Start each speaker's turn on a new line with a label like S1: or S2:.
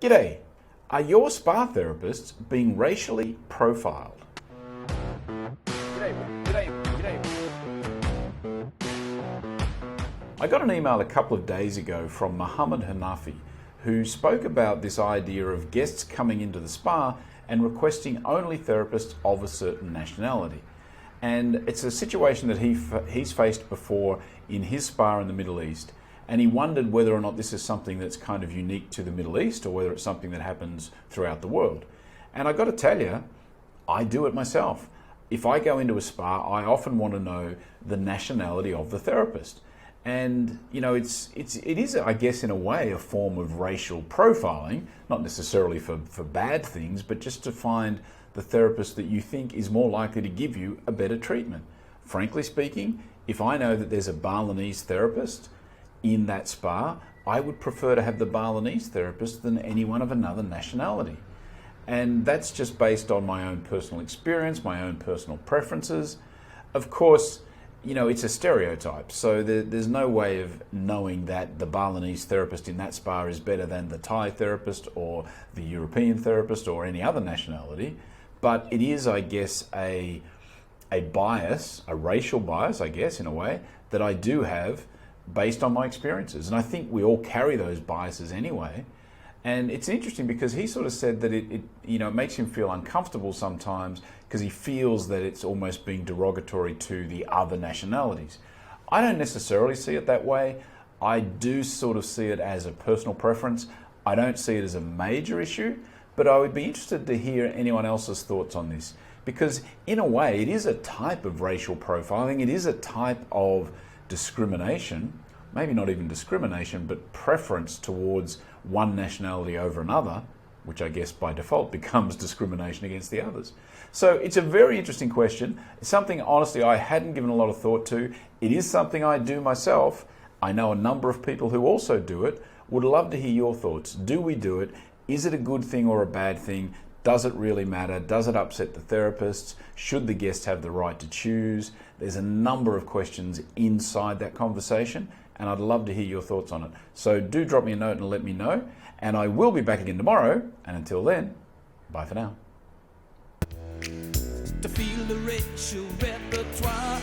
S1: G'day. Are your spa therapists being racially profiled? G'day. I got an email a couple of days ago from Mohammed Hanafi, who spoke about this idea of guests coming into the spa and requesting only therapists of a certain nationality. And it's a situation that he's faced before in his spa in the Middle East. And he wondered whether or not this is something that's kind of unique to the Middle East or whether it's something that happens throughout the world. And I got to tell you, I do it myself. If I go into a spa, I often want to know the nationality of the therapist. And you know, it is, I guess, in a way, a form of racial profiling, not necessarily for bad things, but just to find the therapist that you think is more likely to give you a better treatment. Frankly speaking, if I know that there's a Balinese therapist in that spa, I would prefer to have the Balinese therapist than anyone of another nationality. And that's just based on my own personal experience, my own personal preferences. Of course, you know, it's a stereotype, so there's no way of knowing that the Balinese therapist in that spa is better than the Thai therapist or the European therapist or any other nationality. But it is, I guess, a bias, a racial bias, I guess, in a way, that I do have based on my experiences. And I think we all carry those biases anyway. And it's interesting because he sort of said that it makes him feel uncomfortable sometimes because he feels that it's almost being derogatory to the other nationalities. I don't necessarily see it that way. I do sort of see it as a personal preference. I don't see it as a major issue, but I would be interested to hear anyone else's thoughts on this, because in a way it is a type of racial profiling. It is a type of discrimination, maybe not even discrimination, but preference towards one nationality over another, which I guess by default becomes discrimination against the others. So it's a very interesting question. It's something, honestly, I hadn't given a lot of thought to. It is something I do myself. I know a number of people who also do it. Would love to hear your thoughts. Do we do it? Is it a good thing or a bad thing? Does it really matter? Does it upset the therapists? Should the guests have the right to choose? There's a number of questions inside that conversation, and I'd love to hear your thoughts on it. So do drop me a note and let me know, and I will be back again tomorrow, and until then, bye for now.
S2: To feel the racial repertoire.